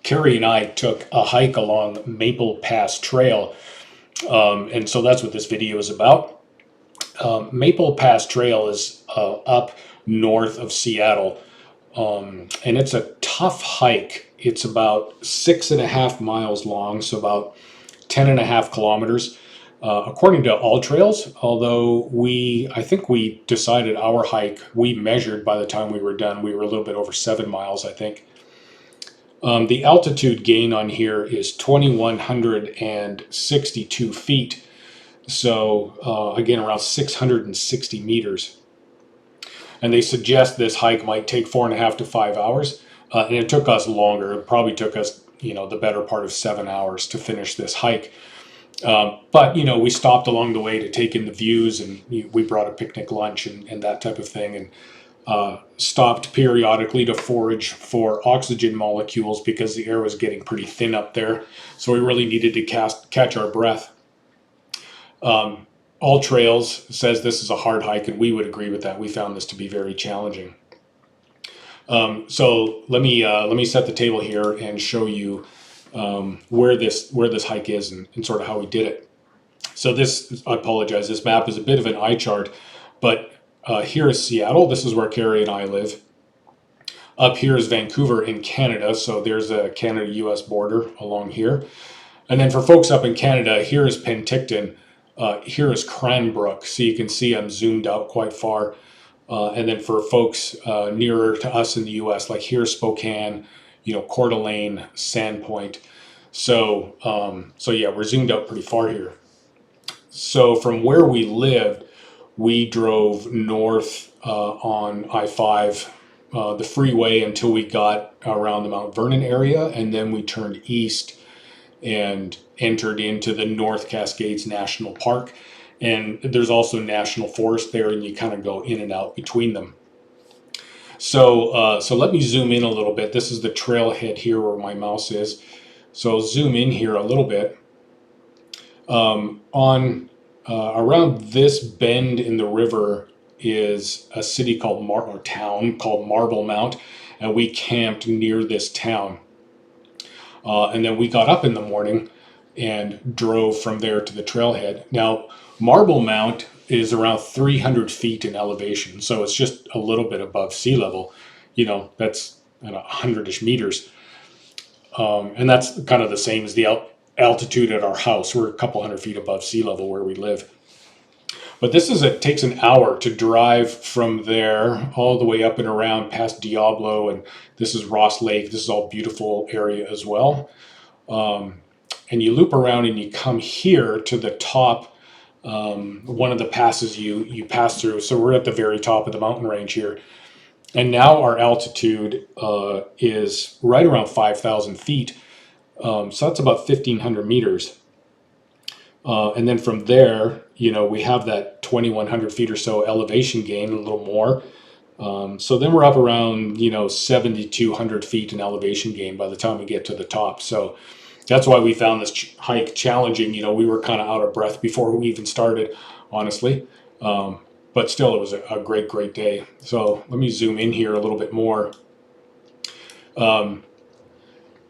Carrie and I took a hike along Maple Pass Trail, and so that's what this video is about. Maple Pass Trail is up north of Seattle, and it's a tough hike. It's about 6.5 miles long, so about 10.5 kilometers. According to All Trails, although I think we decided our hike, we measured by the time we were done, we were a little bit over 7 miles, I think. The altitude gain on here is 2,162 feet. So again, around 660 meters. And they suggest this hike might take 4.5 to 5 hours. And it took us longer. It probably took us, the better part of 7 hours to finish this hike. But, we stopped along the way to take in the views, and we brought a picnic lunch and that type of thing, and stopped periodically to forage for oxygen molecules because the air was getting pretty thin up there. So we really needed to catch our breath. All Trails says this is a hard hike, and we would agree with that. We found this to be very challenging. So let me set the table here and show you where this hike is and sort of how we did it. So I apologize, this map is a bit of an eye chart, but here is Seattle. This is where Carrie and I live. Up here is Vancouver in Canada, so there's a Canada-US border along here. And then for folks up in Canada, here is Penticton. Here is Cranbrook, so you can see I'm zoomed out quite far. And then for folks nearer to us in the US, like here's Spokane, Coeur d'Alene, Sandpoint. So yeah, we're zoomed out pretty far here. So from where we lived, we drove north on I-5, the freeway, until we got around the Mount Vernon area, and then we turned east and entered into the North Cascades National Park. And there's also National Forest there, and you kind of go in and out between them. So let me zoom in a little bit. This is the trailhead here where my mouse is. So I'll zoom in here a little bit. Around this bend in the river is a city town called Marble Mount, and we camped near this town. And then we got up in the morning and drove from there to the trailhead. Now, Marble Mount is around 300 feet in elevation, so it's just a little bit above sea level. That's 100-ish meters. And that's kind of the same as the altitude at our house. We're a couple hundred feet above sea level where we live. But it takes an hour to drive from there all the way up and around past Diablo, and this is Ross Lake. This is all beautiful area as well. And you loop around and you come here to the top, one of the passes you pass through. So we're at the very top of the mountain range here. And now our altitude is right around 5,000 feet. So that's about 1,500 meters. And then from there, we have that 2,100 feet or so elevation gain, a little more. So then we're up around, 7,200 feet in elevation gain by the time we get to the top. So that's why we found this hike challenging. We were kind of out of breath before we even started, honestly. But still, it was a great, great day. So let me zoom in here a little bit more.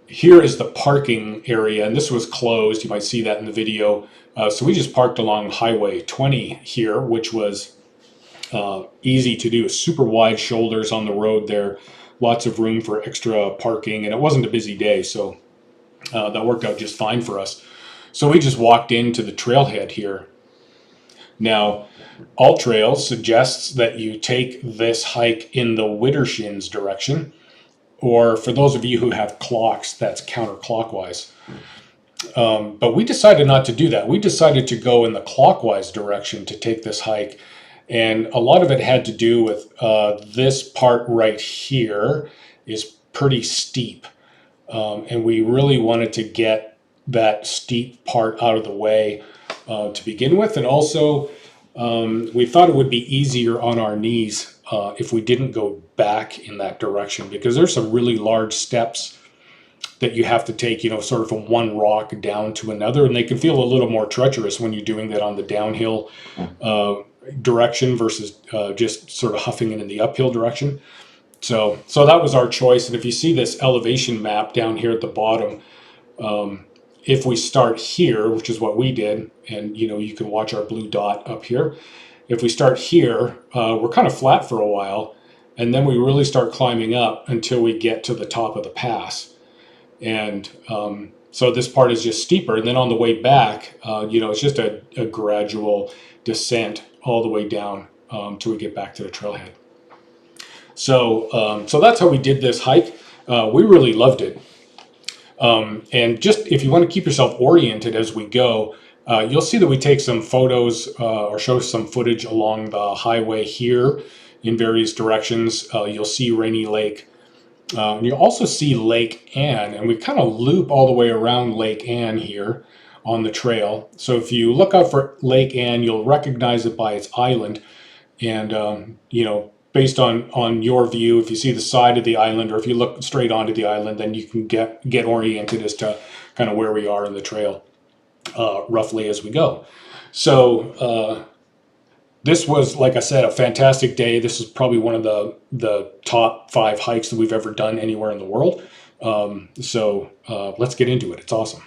Here is the parking area, and this was closed. You might see that in the video. So we just parked along Highway 20 here, which was easy to do. Super wide shoulders on the road there. Lots of room for extra parking, and it wasn't a busy day, so that worked out just fine for us. So we just walked into the trailhead here. Now, All Trails suggests that you take this hike in the Widdershins direction, or for those of you who have clocks, that's counterclockwise. But we decided not to do that. We decided to go in the clockwise direction to take this hike. And a lot of it had to do with this part right here is pretty steep. And we really wanted to get that steep part out of the way to begin with. And also, we thought it would be easier on our knees if we didn't go back in that direction, because there's some really large steps that you have to take, sort of from one rock down to another, and they can feel a little more treacherous when you're doing that on the downhill direction versus just sort of huffing it in the uphill direction. So that was our choice. And if you see this elevation map down here at the bottom, if we start here, which is what we did, and you can watch our blue dot up here. If we start here, we're kind of flat for a while, and then we really start climbing up until we get to the top of the pass. And so this part is just steeper. And then on the way back, it's just a gradual descent all the way down till we get back to the trailhead. So that's how we did this hike. We really loved it. And just if you want to keep yourself oriented as we go, you'll see that we take some photos or show some footage along the highway here in various directions. You'll see Rainy Lake. You also see Lake Anne, and we kind of loop all the way around Lake Anne here on the trail. So if you look out for Lake Anne, you'll recognize it by its island. And, based on your view, if you see the side of the island or if you look straight onto the island, then you can get oriented as to kind of where we are in the trail roughly as we go. So this was, like I said, a fantastic day. This is probably one of the top 5 hikes that we've ever done anywhere in the world. So let's get into it. It's awesome.